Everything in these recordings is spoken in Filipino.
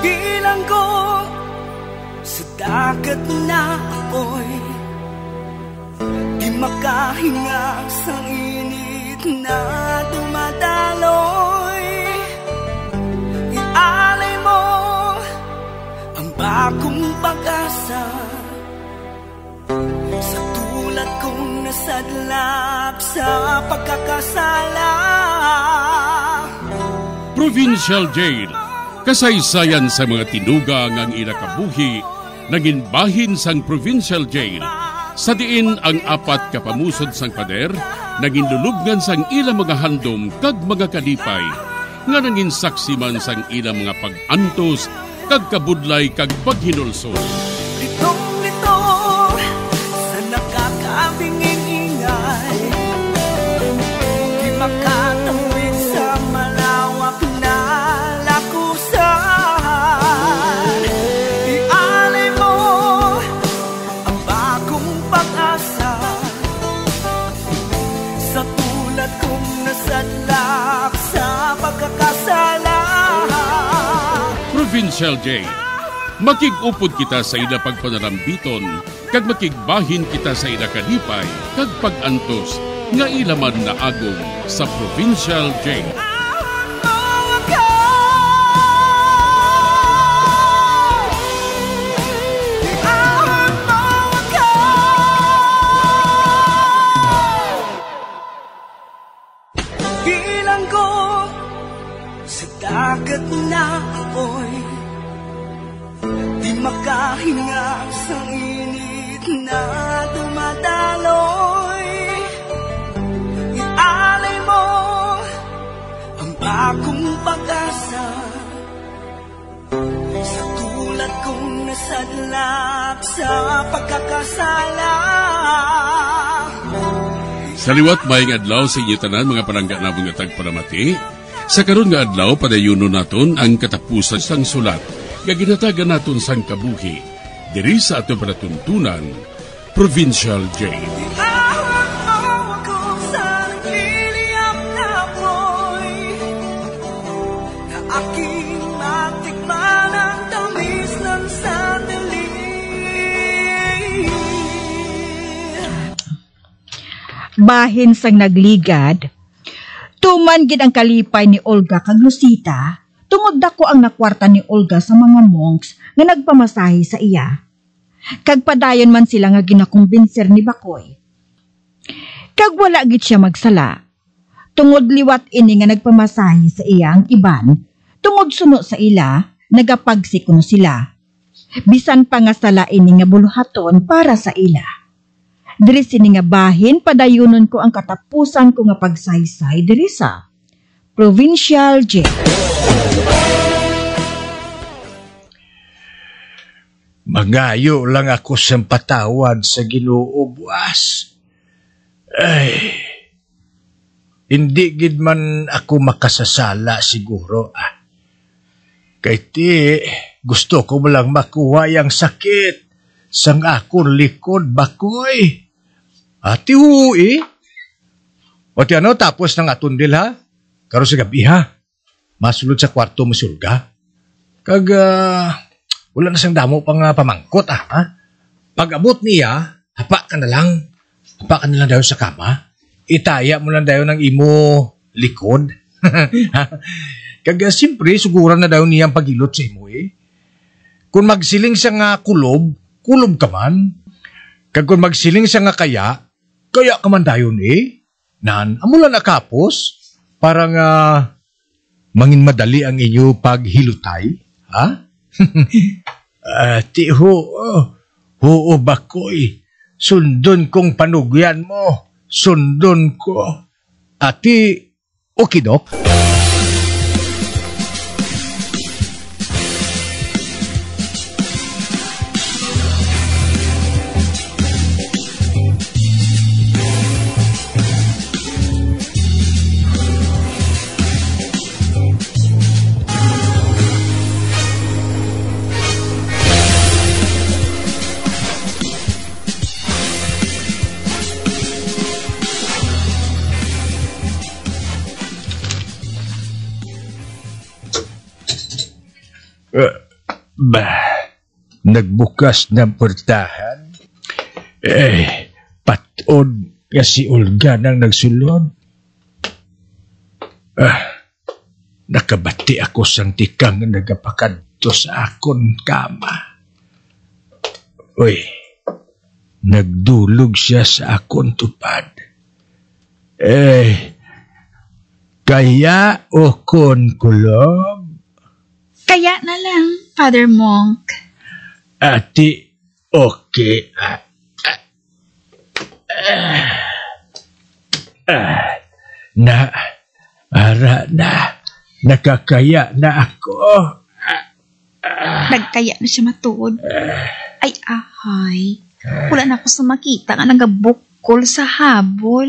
Bilanggo sa dagat na apoy, di makahinga sa init na dumadaloy. Ialay mo ang bagong pag-asa sa tulad kong nasadlap sa pagkakasala. Provincial Jail, kasaysayan sa mga tinugang ang inakabuhi, naging bahin sang Provincial Jail. Sa diin ang apat kapamusod sang pader, naging lulubngan sang ilang mga handom kag mga kalipay, nga naging saksi man sang ilang mga pag-antos, kag kabudlay kag paghinulsol. Litong-lito sa nakakabinging ingay, di makatawid sa malawak na lakusan. Ialay mo ang bagong pag-asa sa tulad kong nasadlak sa pagkakasala. Provincial Jail, makig-upod kita sa ila pagpanarambiton, kag makigbahin kita sa ila kalipay, kag pag-antos, nga ilaman na agong sa Provincial Jail. Bilanggo sa dagat na apoy, di makahinga sa init na dumadaloy. Ialay mo ang bagong pag-asa sa tulad kong nasadlap sa pagkakasala. Sa liwat maing adlaw sa inyo tanan mga palangga na mga tagparamati, sa karon nga adlaw padayuno naton ang katapusan sang sulat nga ginatagan naton sang kabuhi diri sa aton panatuntunan, Provincial Jail. Bahin sang nagligad, tuman gid ang kalipay ni Olga kag Lucita, tungod dako ang nakwarta ni Olga sa mga monks nga nagpamasahe sa iya. Kag padayon man sila nga ginakumbinser ni Bakoy. Kag wala gid siya magsala. Tungod liwat ini nga nagpamasahe sa iya ang iban, tungod suno sa ila, nagapagsikuno sila. Bisan pa nga sala ini nga buluhaton para sa ila. Diri sini nga bahin padayunon ko ang katapusan ko nga pagsaysay diri sa Provincial Jail. Magayo lang ako sa patawad sa Ginoo, buwas. Ay, hindi gid man ako makasasala siguro. Kay ti, gusto ko malang makuha yung sakit sang akong likod, Bakoy. Ati hui. O ti ano, tapos ng atundil ha? Karo sa gabi ha? Masulod sa kwarto masulga. Kag, wala na siyang damo pang pamangkot ha? Pag abot niya, hapa ka na lang. Hapa ka na lang daw sa kama. Itaya mo lang daw ng imo likod. Kag, siyempre, suguran na daw niyang pagilot sa imo eh. Kung magsiling siya nga kulob ka man. Kag kung magsiling siya nga kaya ka man dayon eh. Nan, amula na kapos, parang mangin madali ang inyo paghilutay. Ha? Oo, Bakoy. Sundon kong panugyan mo. Sundon ko. Ati, okidok? Nagbukas ng portahan. Patod nga si Olga nang nagsulod. Nakabati ako sang tikang nagapakadto sa akon kama. Uy, nagdulog siya sa akon tupad. Kaya o kon kulob? Kaya na lang, Father Monk. Ati, okay. Ara na. Nakakaya na ako. Nagkaya na siya matuod. Ay, ahay. Wala na ako sa makita nga nagabukol sa habol.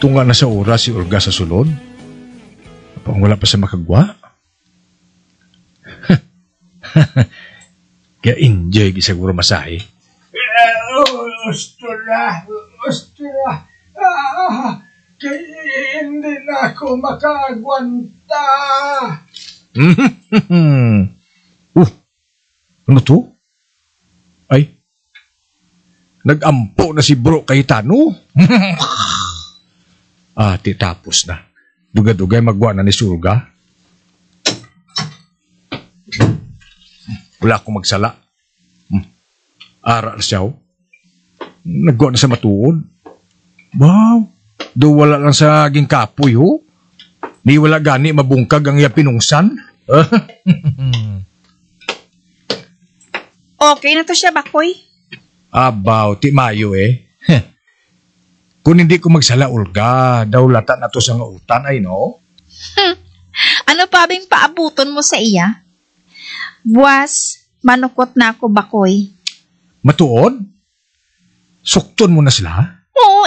Tunga na sa oras si Olga sa sulod. Apang wala pa sa makagwa. Kaya enjoy gisaguro masahe. Ostra. Kaya hindi na ako makagwanta. Ano to? Ay, nag-ampo na si Bro Cayetano. Tapos na. Dugay-dugay magwa na ni Surga. Wala akong magsala. Ara na siya. Nagwa na sa matuod. Wow. Do wala lang sa aging kapoy, ho. Ni wala gani mabungkag ang iya pinungsan. Okay na to siya, Bakoy. Abaw, ti Mayo Kung hindi ko magsala, Olga, daw lata na to sa ngautan, ay no? Ano pa bing paabuton mo sa iya? Buwas, manukot na ako, Bakoy. Matuod? Sukton mo na sila? Oo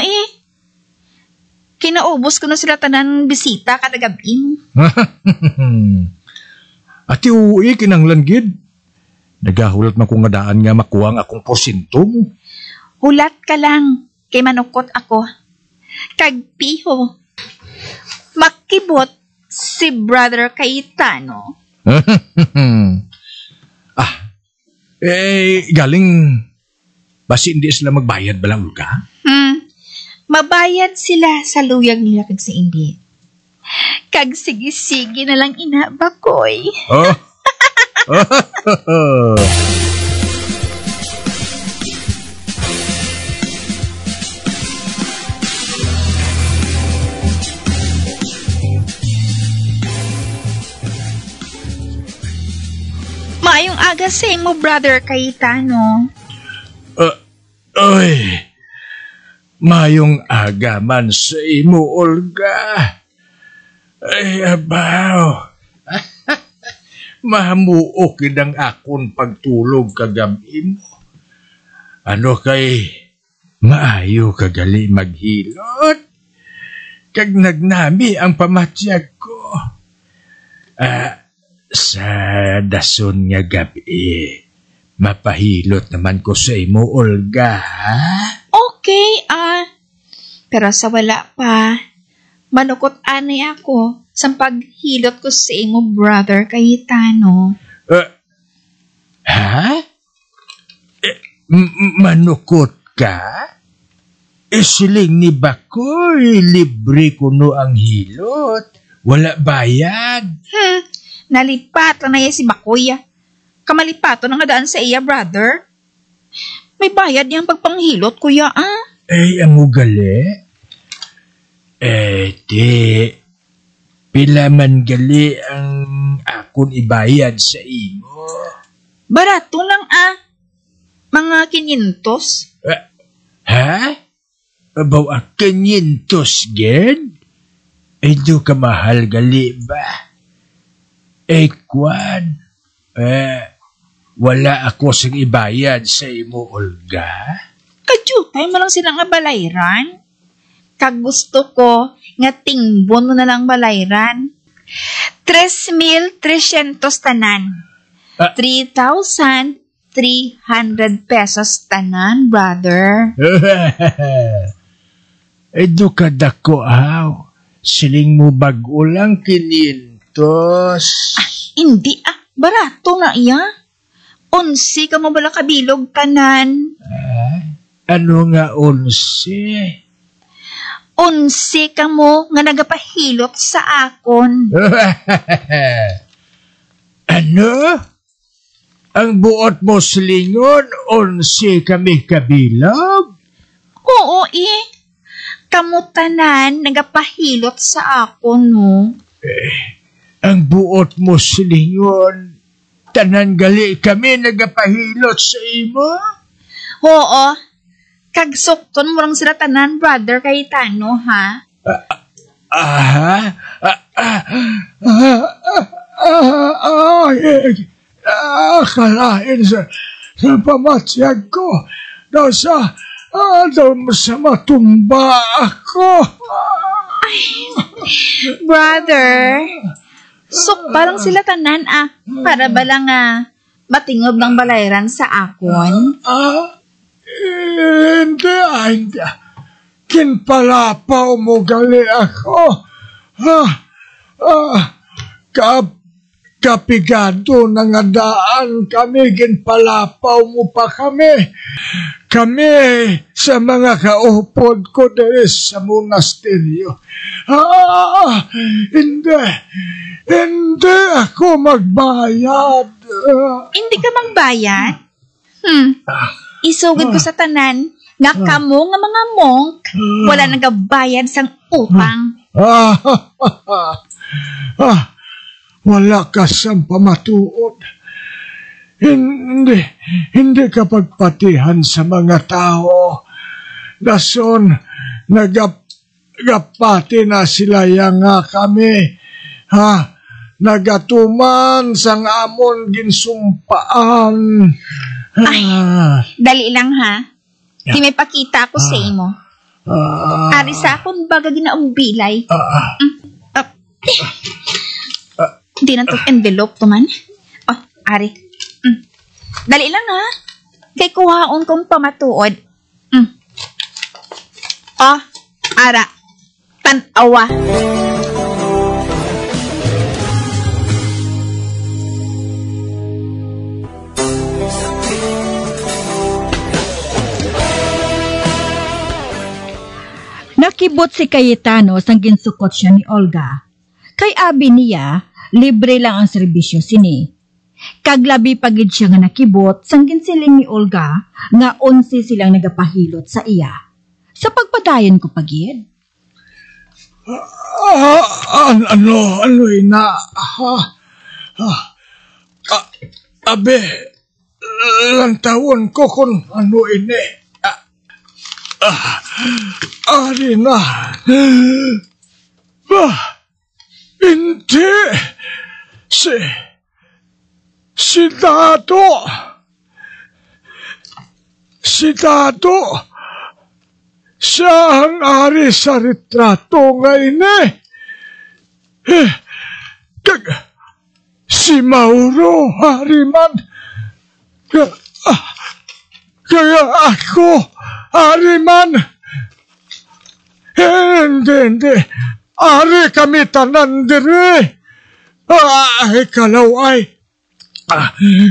Kinaubos ko na sila tanan bisita kada gabi. Ati uwi, kinanglan gid. Nagahulat man kong nga daan nga makuwang akong porsinto mo. Hulat ka lang. Kay manukot ako. Kagpiho. Makibot si Brother Cayetano. Galing basi hindi sila magbayad balang ka? Mabayad sila sa luyag nila kag sa hindi. Kag sige-sige na lang ina, Bakoy. Maayong aga sa imo, Brother Cayetano. Mayong aga man sa imo, Olga. Ay, abaw. Mahamuok ang akon pagtulog kagabi mo. Ano kay maayo kagali maghilot? Kag nagnami ang pamatyag ko. Sa dason nga gabi, mapahilot naman ko sa imo, Olga, ha? Okay, pero sa wala pa, manukot anay ako sa paghilot ko sa imo, Brother Cayetano. Ha? Manukot ka? Siling ni Bakoy, libre kuno ang hilot. Wala bayad. Nalipat lang na si Bakoy. Kamalipato na nga daan sa iya, brother. May bayad niyang pagpanghilot, kuya, ang ugali? Pila man gali ang akon ibayad sa imo? Barato lang, Mga 500. Ha? Abaw 500 gen? Do ka mahal gali ba? Kwan? wala ako sing ibayad sa imo, Olga. Kadyutay mo lang silang nga balayran. Kag gusto ko, nga tingbon mo na lang balayran. 3,300 tanan. 3,300 pesos tanan, brother. Edo ka dako, aw. Siling mo bago lang 500. Hindi barato na iya. 11 ka mo bala kabilog tanan. Ano nga 11? 11 ka mo nga nagapahilot sa akon. Ano? Ang buot mo silingon, 11 kami kabilog? Oo Kamutanan nagapahilot sa akon mo. Ang buot mo silingon, tanan gali kami nagapahilot sa imo? Oo. Kagsukton mo lang sila tanan, brother Cayetano, ha? Akalain sa pamatyag ko daw sa matumba ako. Brother, sukpa lang sila tanan, para ba lang matingob ng balayran sa akon? Hindi. Kinpalapaw mo gali ako. Kapigado na nga daan kami, ginpalapaw mo pa kami. Kami sa mga kaupod ko dahil sa monasteryo. Hindi ako magbayad. Hindi ka magbayad? Isugid ko sa tanan nga kamo nga mga monk wala nagabayad sang utang. Wala ka sang pamatuod. Hindi ka pagpatihan sa mga tao. Dason, nagapati na sila nga kami. Nagatuman sang amon ginsumpaan. Dali lang ha. Di may pakita ako sa imo. Ari sa akong baga ginaumbilay. Hindi na itong envelope to man. Ari. Dali lang ha. Kay kuhaon kong pamatuod. Ara. Tanawa. Nakibot si Cayetano sang ginsukot siya ni Olga. Kay abi niya, libre lang ang serbisyo sini. Kaglabi pagid siya nga nakibot sang ginsiling ni Olga nga 11 silang nagapahilot sa iya. Sa pagpadayon ko pagid. Ano ina? Abe, lantawon ko kung ano ini. Ari na. Hindi. Si Dato. Siya ang ari sa retrato ngayon si Mauro Hariman. Kaya ako, Hariman. Hindi. Ari kami tanan diri.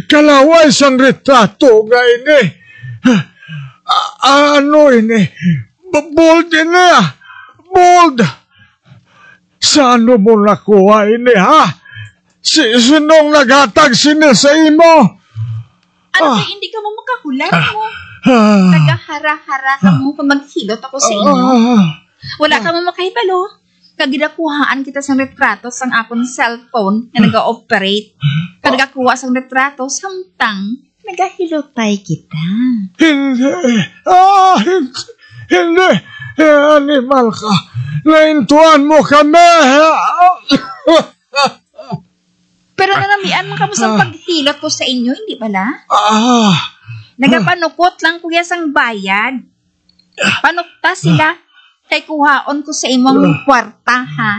Kalaway sang retrato ngayon ano ini? Bold ini bold. Saan mo nakuha ini sinong naghatag sini sa imo? Hindi ka mo makahulat mo? Nagahara-hara ka mo kung maghilot ako sa inyo. Wala ka mo makahibalo. Kaginakuhaan kita sa retrato sang akong cellphone na nag-ooperate. Kagakuha sang retrato samtang nagahilotay kita. Hindi. Animal ka. Naintuan mo kami. Pero nanamian mo kamo sa paghilot ko sa inyo, hindi bala? Nagapanukot lang kuya sang bayad. Panukta sila. Kay kuhaon ko sa imong kwarta, ha?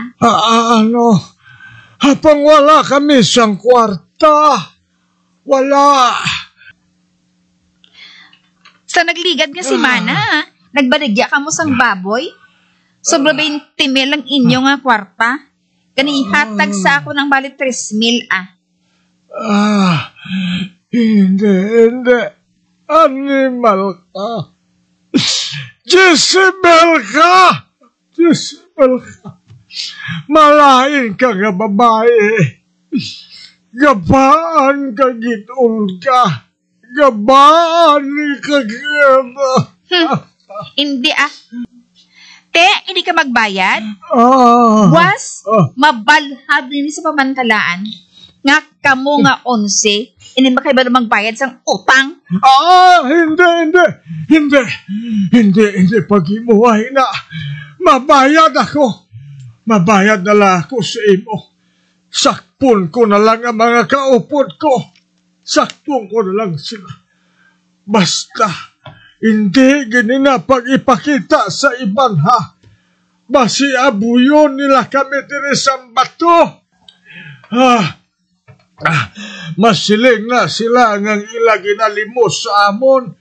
Hapang wala kami sang kwarta. Wala. Sa nagligad nga si Mana, nagbaligya ka mo sang baboy. Sobra 20 mil ang inyo nga kwarta. Kanihatag sa ako ng bali 3 mil, Hindi. Animal ka. Jezebel ka! Malain ka nga babae. Gabaan ka gitol ka. Gabaan ka gita. Hindi Te, hindi ka magbayad? Mabalhad din sa pamantalaan. Nga kamo nga 11, hindi ba kayo ba magbayad sang utang? Hindi pag-imuhay na. Mabayad ako. Mabayad na lang ako sa imo. Sakpon ko na lang ang mga kaupod ko. Sakpon ko na lang sila. Basta, hindi ganina pag-ipakita sa iban, ha? Basi abuyon nila kami tirisang bato. Masiling na sila ngang ila ginalimos sa amon.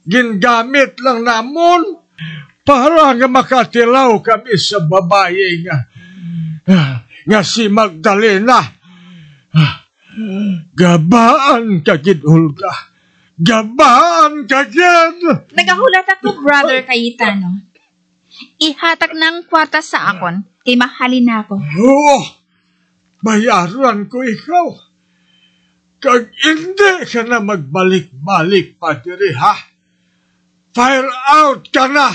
Gingamit lang namon para nga makatilaw kami sa babae nga si Magdalena. Gabaan ka gid, Olga. Gabaan ka gid. Nagahulat ako, Brother Cayetano. Ihatag ng kwarta sa akon, kay mahalin na ako. Bayaran ko ikaw. Kag hindi ka na magbalik-balik pa diri, ha? Fire out ka na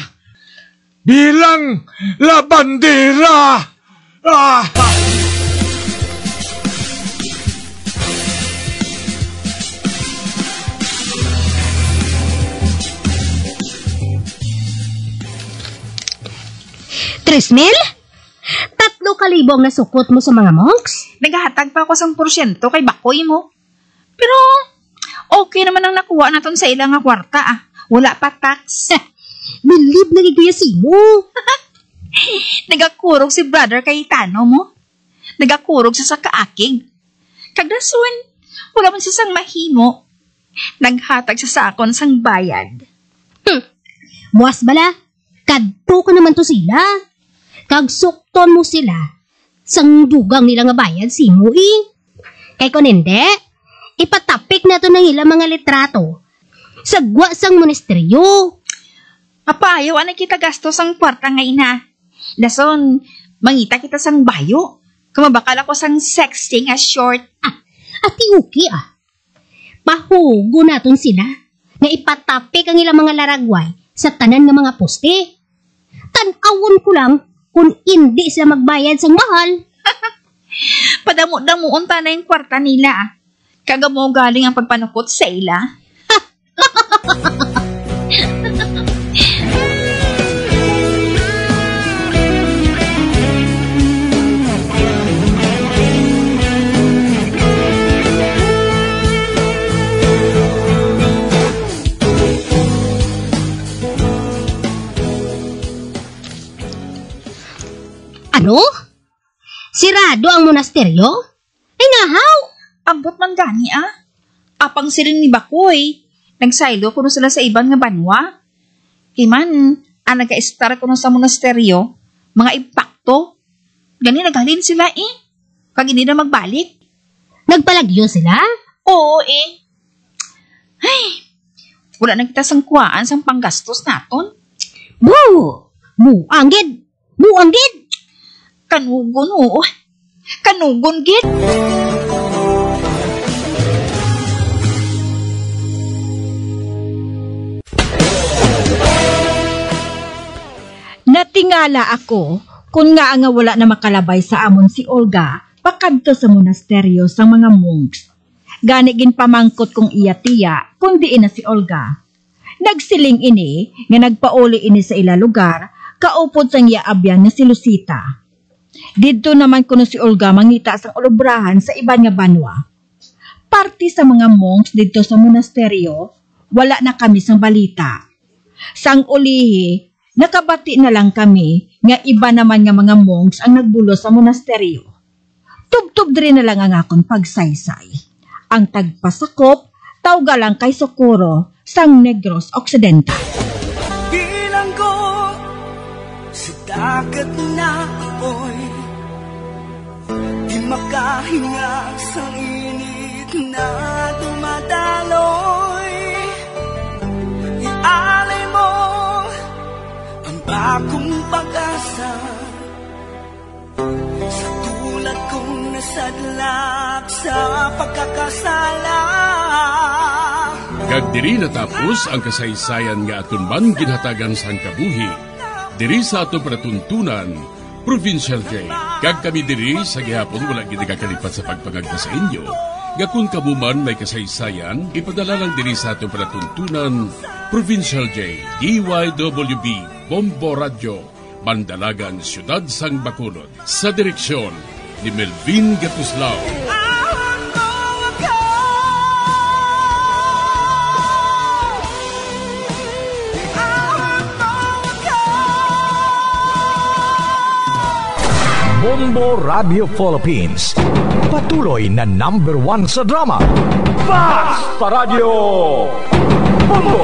bilang labandera. Trismil? 3,000 ang nasukot mo sa mga monks? Naghahatag pa ako sa porsyento kay bakoy mo. Pero, okay naman ang nakuha naton sa ilang nga kwarta, Wala pa tax. Bilib na gigayasi mo. Nagakurog si Brother Cayetano mo. Nagakurog siya sa kaakig. Kagdason, wala man siya sang mahimo. Naghatag siya sa akon sang bayad. Buwas bala, kadto ka naman to sila. Kagsukton mo sila. Sang dugang nila nga bayad si mo, Kay kon hindi, ipatapik na to ng ilang mga litrato. Sagwa sang monasteryo. Apayo, anay kita gastos ang kwarta nga ina. Dason, mangita kita sang bayo. Kumabakal ako sang sexting as short. Ati okay, Pahugo naton sila. Nga ipatapik ang ilang mga laragway sa tanan ng mga poste. Tanawon ko lang kung hindi sila magbayad sang mahal. Padamo-damuon ta na yung kwarta nila, Kagamo galing ang pagpanukot sa ila. Ano? Sirado ang monasteryo? Ngahaw! Ambot man gani, Apang silin ni Bakoy. Nagsaylo kuno sila sa ibang nga banwa. Kiman, nag-a-star kuno sa monasteryo, mga impakto. Gani naghalin sila, Kag hindi na magbalik. Nagpalagyo sila? Oo, Ay, wala na kita sang kuwaan sang panggastos naton. Buanggid! Kanugon, Kanugon, gid. Natingala ako kung nga wala na makalabay sa amon si Olga pakadto sa monasteryo sa mga monks. Gani gin pamangkot kong iya tiya kung diin na si Olga. Nagsiling ini nga nagpauli ini sa ila lugar kaupod sang iya abyan nga si Lucita. Dito naman kuno si Olga mangita sang ulubrahan sa iban nga banwa. Parte sa mga monks dito sa monasteryo, wala na kami sang balita. Sang ulihi, nakabati na lang kami nga iba naman nga mga monks ang nagbulo sa monasteryo. Tubtub diri na lang ang akong pagsaysay. Ang tagpasakop, tawga lang kay Socorro sang Negros Occidental. Bilanggo sa dagat na apoy, di makahinga sa init na dumadaloy. Ialay mo ang bagong pag-asa sa tulad kong nasadlak sa pagkakasala. Kag diri natapos ang kasaysayan nga aton man ginhatagan sa kabuhi. Diri sa ato panatuntunan, Provincial J. Kag kami diri sa gihapon wala gid kakalipat sa pagpangagda sa inyo. Gakun kabuman may kasaysayan, ipadala lang diri sa ato panatuntunan, Provincial J. DYWB Bombo Radio, Bandalagan, Siyudad Sang Bacolod. Sa direksyon ni Melvin Gatuslao. Bombo Radio Philippines. Patuloy na #1 sa drama. Fast pa Radio! Bombo!